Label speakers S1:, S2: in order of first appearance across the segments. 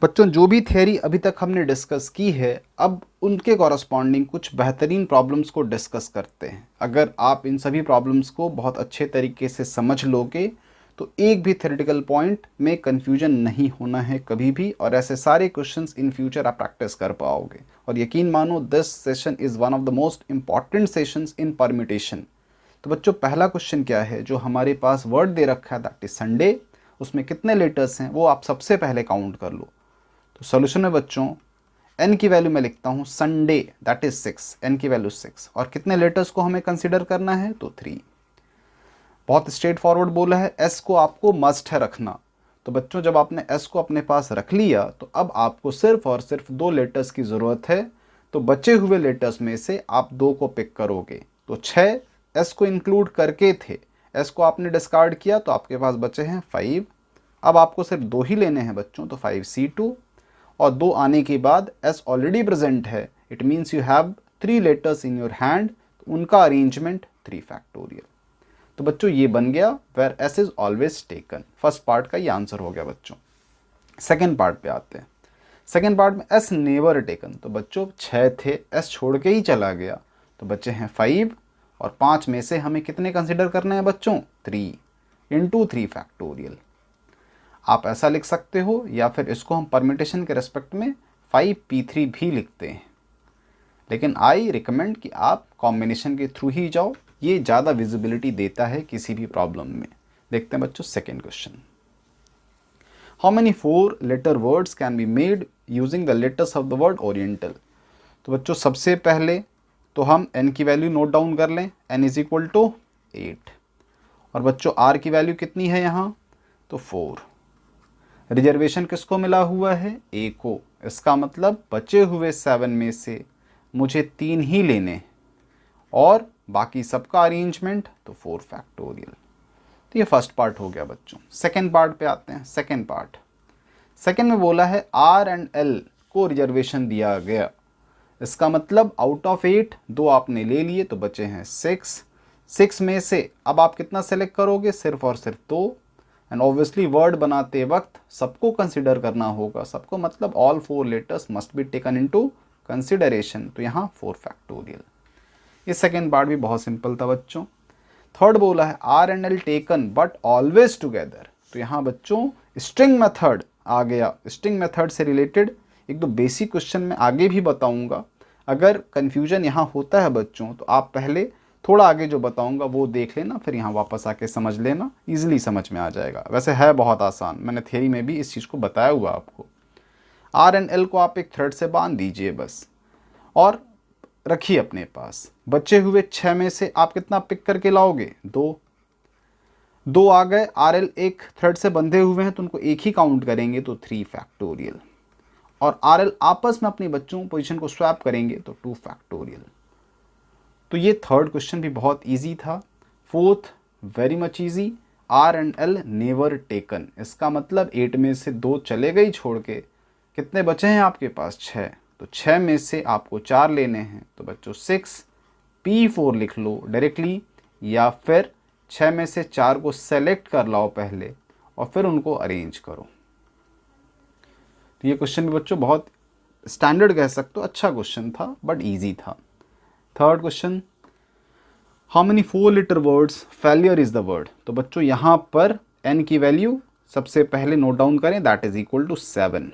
S1: बच्चों जो भी थियरी अभी तक हमने डिस्कस की है, अब उनके कॉरस्पॉन्डिंग कुछ बेहतरीन प्रॉब्लम्स को डिस्कस करते हैं। अगर आप इन सभी प्रॉब्लम्स को बहुत अच्छे तरीके से समझ लोगे तो एक भी थ्योरेटिकल पॉइंट में कन्फ्यूजन नहीं होना है कभी भी, और ऐसे सारे क्वेश्चंस इन फ्यूचर आप प्रैक्टिस कर पाओगे। और यकीन मानो this session is one of the most important sessions in permutation. तो बच्चों पहला क्वेश्चन क्या है, जो हमारे पास वर्ड दे रखा है दैट इज संडे, उसमें कितने लेटर्स हैं वो आप सबसे पहले काउंट कर लो। तो सॉल्यूशन में बच्चों एन की वैल्यू मैं लिखता हूँ संडे दैट इज 6, एन की वैल्यू 6, और कितने लेटर्स को हमें कंसिडर करना है तो 3। बहुत स्ट्रेट फॉरवर्ड बोला है, एस को आपको मस्ट है रखना। तो बच्चों जब आपने एस को अपने पास रख लिया तो अब आपको सिर्फ और सिर्फ 2 लेटर्स की ज़रूरत है। तो बचे हुए लेटर्स में से आप 2 को पिक करोगे। तो 6 एस को इंक्लूड करके थे, एस को आपने डिस्कार्ड किया तो आपके पास बचे हैं 5। अब आपको सिर्फ 2 ही लेने हैं बच्चों, तो 5C2, और 2 आने के बाद एस ऑलरेडी प्रेजेंट है, it means you have 3 letters in your hand, उनका अरेंजमेंट 3 फैक्टोरियल। तो बच्चों ये बन गया where S is always taken. First part का ये आंसर हो गया बच्चों। सेकेंड पार्ट पे आते हैं। सेकेंड पार्ट में एस नेवर टेकन, तो बच्चों 6 थे, एस छोड़ के ही चला गया, तो बच्चे हैं 5, और 5 में से हमें कितने कंसिडर करने हैं बच्चों 3 इंटू 3 फैक्टोरियल। आप ऐसा लिख सकते हो, या फिर इसको हम परम्यूटेशन के रेस्पेक्ट में 5p3 भी लिखते हैं, लेकिन आई रिकमेंड कि आप कॉम्बिनेशन के थ्रू ही जाओ, ये ज़्यादा विजिबिलिटी देता है किसी भी प्रॉब्लम में। देखते हैं बच्चों second question. How many 4 letter words can be made using the letters of the word oriental. तो बच्चों सबसे पहले तो हम n की वैल्यू नोट डाउन कर लें, n इज इक्वल टू 8, और बच्चों r की वैल्यू कितनी है यहाँ तो 4। रिजर्वेशन किसको मिला हुआ है, a को, इसका मतलब बचे हुए 7 में से मुझे 3 ही लेने, और बाकी सबका अरेंजमेंट तो 4 फैक्टोरियल। तो ये फर्स्ट पार्ट हो गया बच्चों। सेकेंड पार्ट पे आते हैं। सेकेंड पार्ट, सेकेंड में बोला है आर एंड एल को रिजर्वेशन दिया गया, इसका मतलब आउट ऑफ 8 2 आपने ले लिए तो बचे हैं 6। 6 में से अब आप कितना सेलेक्ट करोगे, सिर्फ और सिर्फ 2, एंड ऑब्वियसली वर्ड बनाते वक्त सबको कंसिडर करना होगा, सबको मतलब all 4 letters must be taken into consideration, तो यहाँ 4 फैक्टोरियल। ये सेकेंड पार्ट भी बहुत सिंपल था बच्चों। थर्ड बोला है R and L taken but always together, तो यहाँ बच्चों स्ट्रिंग मेथड आ गया। स्ट्रिंग मेथड से रिलेटेड एक दो बेसिक क्वेश्चन मैं आगे भी बताऊंगा। अगर कन्फ्यूजन यहाँ होता है बच्चों तो आप पहले थोड़ा आगे जो बताऊंगा वो देख लेना, फिर यहाँ वापस आके समझ लेना, ईजिली समझ में आ जाएगा। वैसे है बहुत आसान, मैंने थियरी में भी इस चीज़ को बताया हुआ आपको। आर एंड एल को आप एक थ्रेड से बांध दीजिए बस, और रखिए अपने पास। बचे हुए 6 में से आप कितना पिक करके लाओगे, 2 आ गए। आर एल एक थ्रेड से बंधे हुए हैं तो उनको एक ही काउंट करेंगे तो 3 फैक्टोरियल, और आर एल आपस में अपनी बच्चों पोजीशन को स्वैप करेंगे तो 2 फैक्टोरियल। तो ये थर्ड क्वेश्चन भी बहुत इजी था। Fourth very much easy, R and L never taken, इसका मतलब 8 में से 2 चले गए छोड़ के, कितने बचे हैं आपके पास 6, तो 6 में से आपको 4 लेने हैं, तो बच्चों 6p4 लिख लो डायरेक्टली, या फिर 6 में से 4 को सेलेक्ट कर लाओ पहले और फिर उनको अरेंज करो। तो ये क्वेश्चन भी बच्चों बहुत स्टैंडर्ड कह सकते हो, अच्छा क्वेश्चन था बट इजी था। Third question, how many 4 letter words failure is the word. तो बच्चों यहाँ पर n की वैल्यू सबसे पहले नोट डाउन करें, दैट इज इक्वल टू 7,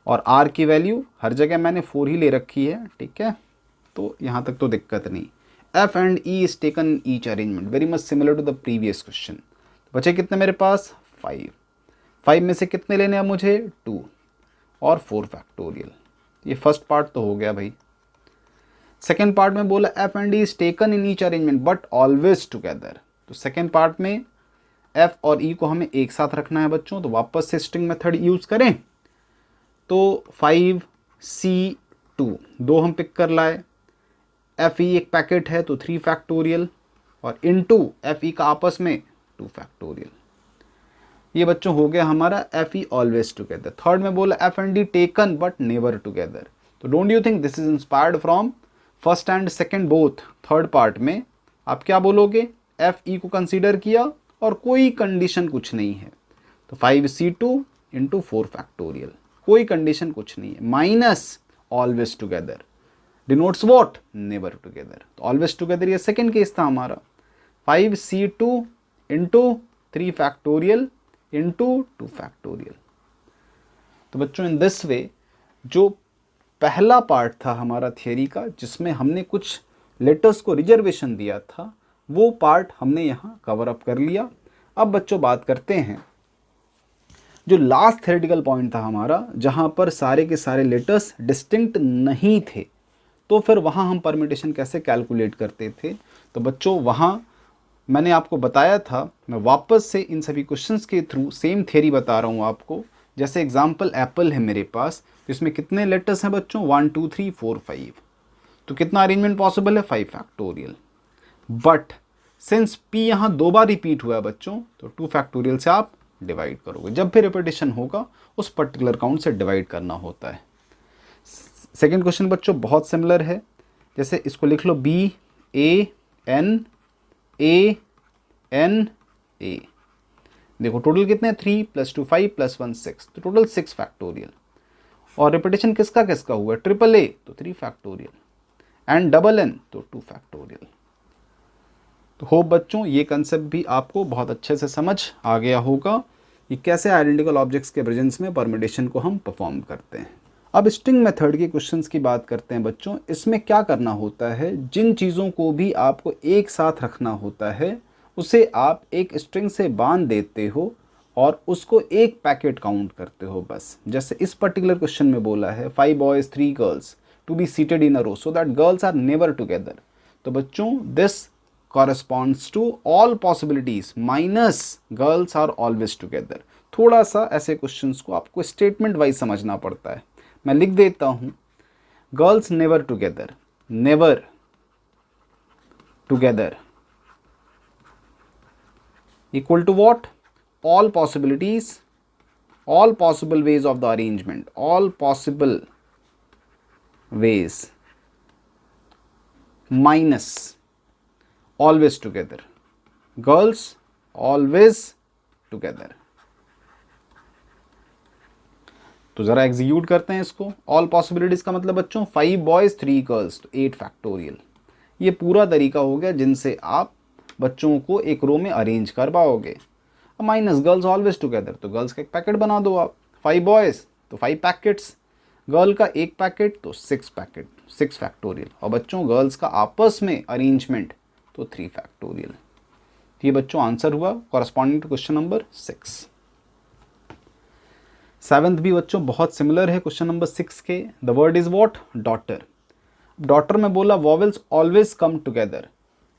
S1: और r की वैल्यू हर जगह मैंने 4 ही ले रखी है, ठीक है, तो यहाँ तक तो दिक्कत नहीं। f and e is taken in each arrangement, very much similar to the previous question. बचे कितने मेरे पास 5 में से कितने लेने हैं मुझे 2 और 4 फैक्टोरियल। ये फर्स्ट पार्ट तो हो गया भाई। सेकेंड पार्ट में बोला f and e is taken in each arrangement but always together, तो सेकेंड पार्ट में f और e को हमें एक साथ रखना है बच्चों, तो वापस से स्ट्रिंग मेथड यूज करें, तो 5C2 2 हम पिक कर लाए, FE एक पैकेट है तो 3 फैक्टोरियल, और इनटू FE का आपस में 2 फैक्टोरियल। ये बच्चों हो गया हमारा FE ऑलवेज टुगेदर। थर्ड में बोला F and D taken but never together, तो don't you think this is inspired from first and second both. Third part में आप क्या बोलोगे, FE को कंसीडर किया और कोई कंडीशन कुछ नहीं है, तो 5C2 इंटू 4 फैक्टोरियल। कोई कंडीशन कुछ नहीं है। Minus always together denotes what, never together. तो ऑलवेज टुगेदर ये सेकेंड केस था हमारा। 5c2 into 3 factorial into 2 factorial. तो बच्चों इन दिस वे जो पहला पार्ट था हमारा थियरी का, जिसमें हमने कुछ लेटर्स को रिजर्वेशन दिया था, वो पार्ट हमने यहाँ कवर अप कर लिया। अब बच्चों बात करते हैं जो लास्ट थ्योरेटिकल पॉइंट था हमारा, जहाँ पर सारे के सारे लेटर्स डिस्टिंक्ट नहीं थे, तो फिर वहाँ हम परम्यूटेशन कैसे कैलकुलेट करते थे। तो बच्चों वहाँ मैंने आपको बताया था, मैं वापस से इन सभी क्वेश्चंस के थ्रू सेम थियरी बता रहा हूँ आपको। जैसे एग्जांपल एप्पल है मेरे पास, तो इसमें कितने लेटर्स हैं बच्चों, 1 2 3 4 5, तो कितना अरेंजमेंट पॉसिबल है, 5 फैक्टोरियल। बट सिंस p यहाँ 2 बार रिपीट हुआ है बच्चों, तो 2 फैक्टोरियल से आप डिवाइड करोगे। जब भी रिपीटेशन होगा उस पर्टिकुलर काउंट से डिवाइड करना होता है। सेकेंड क्वेश्चन बच्चों बहुत सिमिलर है, जैसे इसको लिख लो B A N A N A। देखो टोटल कितने हैं, 3 + 2 5 + 1 6, तो टोटल 6 फैक्टोरियल। और रिपीटेशन किसका किसका हुआ है, ट्रिपल A तो 3 फैक्टोरियल एंड डबल N तो 2 फैक्टोरियल। तो होप बच्चों ये कंसेप्ट भी आपको बहुत अच्छे से समझ आ गया होगा कि कैसे आइडेंटिकल ऑब्जेक्ट्स के प्रेजेंस में परम्यूटेशन को हम परफॉर्म करते हैं। अब स्ट्रिंग मेथड के क्वेश्चंस की बात करते हैं बच्चों। इसमें क्या करना होता है, जिन चीज़ों को भी आपको एक साथ रखना होता है उसे आप एक स्ट्रिंग से बांध देते हो और उसको एक पैकेट काउंट करते हो बस। जैसे इस पर्टिकुलर क्वेश्चन में बोला है 5 boys 3 girls to be seated in a row so that girls are never together. तो बच्चों this corresponds to all possibilities minus girls are always together। थोड़ा सा ऐसे क्वेश्चंस को आपको स्टेटमेंट वाइज समझना पड़ता है। मैं लिख देता हूं, girls never together, never together equal to what, all possibilities, all possible ways of the arrangement, all possible ways minus always together, girls always together। तो ज़रा एग्जीक्यूट करते हैं इसको। ऑल पॉसिबिलिटीज़ का मतलब बच्चों 5 बॉयज़ 3 गर्ल्स तो 8 फैक्टोरियल। ये पूरा तरीका हो गया जिनसे आप बच्चों को एक रो में अरेंज कर पाओगे। माइनस गर्ल्स ऑलवेज टुगेदर, तो गर्ल्स का एक पैकेट बना दो आप। 5 बॉयज़ तो 5 पैकेट्स, गर्ल का एक पैकेट तो 6 पैकेट, 6 फैक्टोरियल। और बच्चों गर्ल्स का आपस में अरेंजमेंट तो 3 फैक्टोरियल। ये बच्चों आंसर हुआ corresponding to question number 6। Seventh भी बच्चों बहुत सिमिलर है क्वेश्चन नंबर 6 के। The word is what, daughter. Daughter में बोला वॉवेल्स ऑलवेज कम टुगेदर।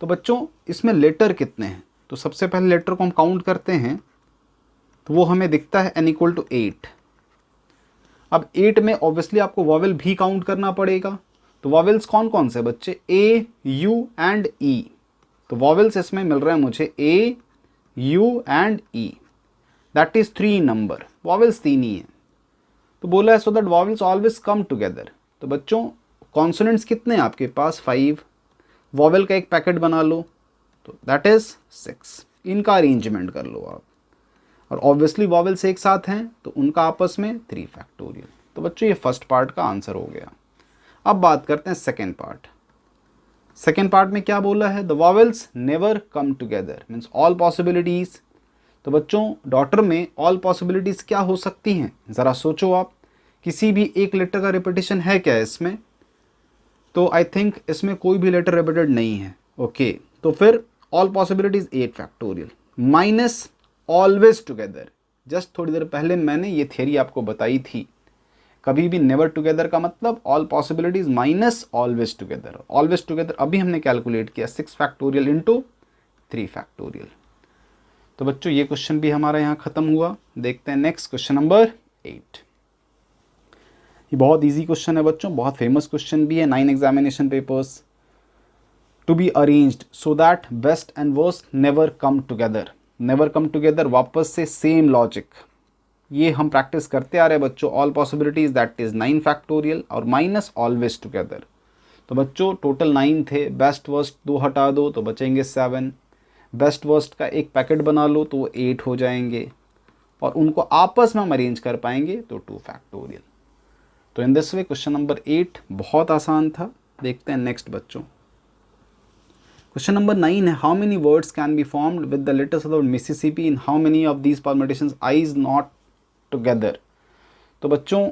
S1: तो बच्चों इसमें लेटर कितने हैं, तो सबसे पहले लेटर को हम काउंट करते हैं, तो वो हमें दिखता है n = 8। अब 8 में ऑब्वियसली आपको वॉवेल भी काउंट करना पड़ेगा। तो वॉवेल्स कौन कौन से बच्चे, A, U एंड E। तो वॉवेल्स इसमें मिल रहे हैं मुझे A, U and E, that is 3 number. Vowels 3 ही हैं। तो बोला है so that vowels always come together. तो बच्चों कॉन्सोनेंट्स कितने हैं आपके पास, 5। वॉवेल का एक पैकेट बना लो तो दैट इज 6। इनका अरेंजमेंट कर लो आप। और ऑब्वियसली वॉवेल्स एक साथ हैं तो उनका आपस में 3 फैक्टोरियल। तो बच्चों ये फर्स्ट पार्ट का आंसर हो गया। अब बात करते हैं सेकेंड पार्ट। सेकेंड पार्ट में क्या बोला है, the vowels never come together means all possibilities. तो बच्चों डॉटर में ऑल पॉसिबिलिटीज़ क्या हो सकती हैं, ज़रा सोचो आप। किसी भी एक लेटर का रिपीटेशन है क्या इसमें, तो आई थिंक इसमें कोई भी लेटर रिपीटेड नहीं है। ओके तो फिर all possibilities 8 factorial minus always together. Just थोड़ी देर पहले मैंने ये थियरी आपको बताई थी, कभी भी नेवर टुगेदर का मतलब all possibilities minus always together. Always together अभी हमने कैलकुलेट किया 6 फैक्टोरियल इंटू 3 फैक्टोरियल। तो बच्चों ये क्वेश्चन भी हमारा यहाँ खत्म हुआ। देखते हैं नेक्स्ट क्वेश्चन नंबर 8। ये बहुत इजी क्वेश्चन है बच्चों, बहुत फेमस क्वेश्चन भी है 9 examination papers. To be arranged so that best and worst never come together. Never come together वापस से सेम लॉजिक, ये हम प्रैक्टिस करते आ रहे हैं बच्चों। All possibilities that is 9 factorial और माइनस ऑलवेज टुगेदर। तो बच्चों टोटल 9 थे, बेस्ट वर्स्ट 2 हटा दो तो बचेंगे 7। बेस्ट वर्स्ट का एक पैकेट बना लो तो वो 8 हो जाएंगे। और उनको आपस में हम अरेंज कर पाएंगे तो 2 फैक्टोरियल। तो in this way question number 8 बहुत आसान था। देखते हैं नेक्स्ट बच्चों। क्वेश्चन नंबर 9 है, how many words can be formed with the letters of the Mississippi in how many of these permutations I is not together. तो बच्चों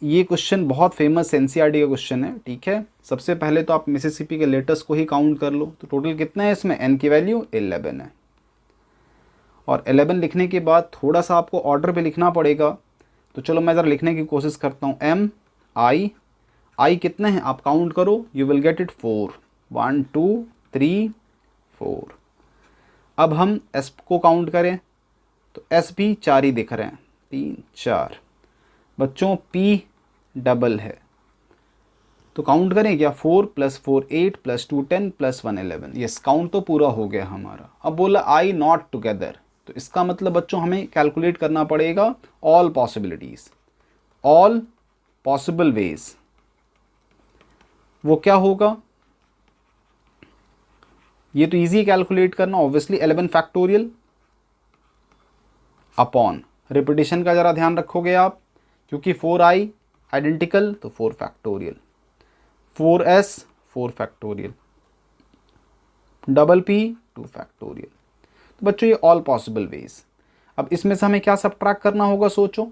S1: ये क्वेश्चन बहुत फेमस एनसीईआरटी का क्वेश्चन है, ठीक है। सबसे पहले तो आप मिसिसिपी के लेटर्स को ही काउंट कर लो। तो टोटल कितना है इसमें, एन की वैल्यू 11 है। और 11 लिखने के बाद थोड़ा सा आपको ऑर्डर पे लिखना पड़ेगा। तो चलो मैं ज़रा लिखने की कोशिश करता हूँ। एम आई कितने हैं आप काउंट करो, यू विल गेट इट 4, 1 2 3 4। अब हम एस को काउंट करें तो एस भी 4 ही दिख रहे हैं, 3 4। बच्चों पी डबल है तो काउंट करें क्या, 4 + 4 8 + 2 10 + 1 11। यस, काउंट तो पूरा हो गया हमारा। अब बोला आई नॉट टुगेदर, तो इसका मतलब बच्चों हमें कैलकुलेट करना पड़ेगा all possibilities, all possible ways. वो क्या होगा, ये तो इजी कैलकुलेट करना, ऑब्वियसली 11 फैक्टोरियल अपॉन रिपीटिशन का जरा ध्यान रखोगे आप, क्योंकि 4i आइडेंटिकल तो 4 factorial, 4s 4 factorial, double p 2 factorial. तो बच्चों ये ऑल पॉसिबल वेज। अब इसमें से हमें क्या सबट्रैक्ट करना होगा, सोचो।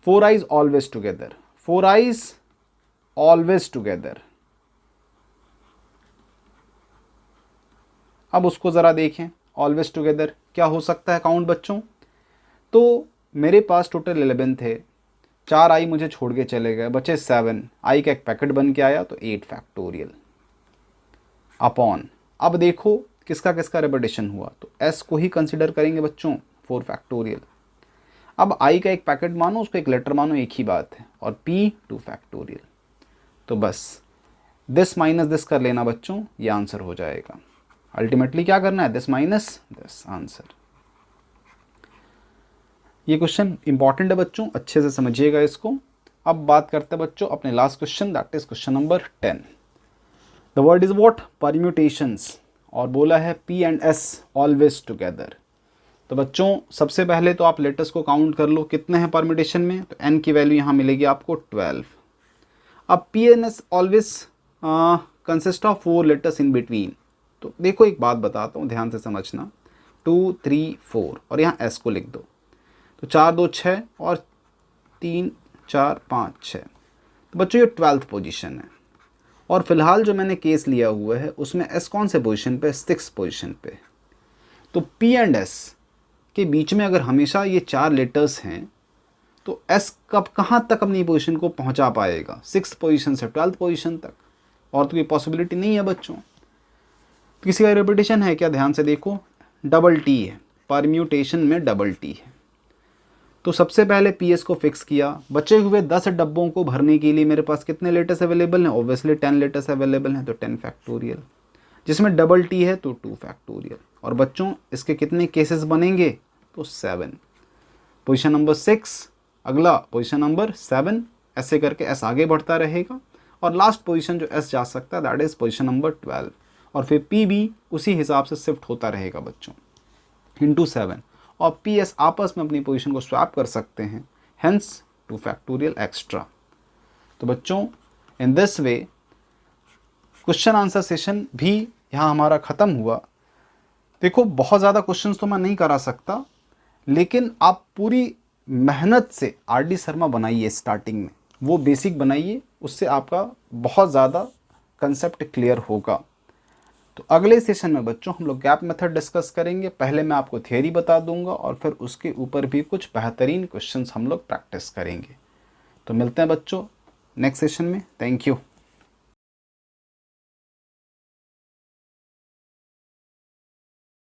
S1: 4i's always together, 4i's always together. अब उसको ज़रा देखें, ऑलवेज टुगेदर क्या हो सकता है काउंट बच्चों। तो मेरे पास टोटल 11 थे, 4 आई मुझे छोड़ के चले गए, बचे 7, आई का एक पैकेट बन के आया तो 8 फैक्टोरियल अपॉन। अब देखो किसका किसका रिपीटिशन हुआ, तो एस को ही कंसिडर करेंगे बच्चों, 4 फैक्टोरियल। अब आई का एक पैकेट मानो, उसको एक लेटर मानो, एक ही बात है, और पी 2 फैक्टोरियल। तो बस दिस माइनस दिस कर लेना बच्चों, ये आंसर हो जाएगा। अल्टीमेटली क्या करना है, दिस माइनस दिस, आंसर। ये क्वेश्चन इंपॉर्टेंट है बच्चों, अच्छे से समझिएगा इसको। अब बात करते हैं बच्चों अपने last question, that is question number 10। The word is what, permutations, और बोला है P and S always together. तो बच्चों सबसे पहले तो आप लेटर्स को काउंट कर लो, कितने हैं परम्यूटेशन में, तो एन की वैल्यू यहाँ मिलेगी आपको 12। अब P and S always consist of 4 letters in between. तो देखो एक बात बताता हूँ, ध्यान से समझना, 2 3 4 और यहाँ एस को लिख दो। तो 4 2 6 और 3 4 5 6। तो बच्चों ये 12th पोजीशन है। और फिलहाल जो मैंने केस लिया हुआ है उसमें एस कौन से पोजीशन पे, 6th पोजीशन पे। तो पी एंड एस के बीच में अगर हमेशा ये 4 लेटर्स हैं तो एस कब कहाँ तक अपनी पोजीशन को पहुँचा पाएगा, 6th पोजीशन से 12th पोजीशन तक। और तो कोई पॉसिबिलिटी नहीं है बच्चों। तो किसी का रिपीटेशन है क्या, ध्यान से देखो, डबल टी है, परम्यूटेशन में डबल टी है। तो सबसे पहले पी एस को फिक्स किया, बचे हुए 10 डब्बों को भरने के लिए मेरे पास कितने लेटर्स अवेलेबल हैं, ऑब्वियसली 10 लेटर्स अवेलेबल हैं, तो 10 फैक्टोरियल, जिसमें डबल टी है तो 2 फैक्टोरियल। और बच्चों इसके कितने केसेस बनेंगे, तो 7। पोजीशन नंबर 6, अगला पोजीशन नंबर 7, ऐसे करके एस आगे बढ़ता रहेगा। और लास्ट पोजीशन जो एस जा सकता है दैट इज पोजीशन नंबर 12। और फिर पी भी उसी हिसाब से शिफ्ट होता रहेगा बच्चों, इंटू 7। और पी एस आपस में अपनी पोजीशन को स्वैप कर सकते हैं, हेंस 2 फैक्टोरियल एक्स्ट्रा। तो बच्चों in this way question answer session भी यहाँ हमारा ख़त्म हुआ। देखो बहुत ज़्यादा क्वेश्चंस तो मैं नहीं करा सकता, लेकिन आप पूरी मेहनत से आर डी शर्मा बनाइए, स्टार्टिंग में वो बेसिक बनाइए, उससे आपका बहुत ज़्यादा कंसेप्ट क्लियर होगा। तो अगले सेशन में बच्चों हम लोग गैप मेथड डिस्कस करेंगे। पहले मैं आपको थियरी बता दूंगा और फिर उसके ऊपर भी कुछ बेहतरीन क्वेश्चंस हम लोग प्रैक्टिस करेंगे। तो मिलते हैं बच्चों नेक्स्ट सेशन में। Thank you.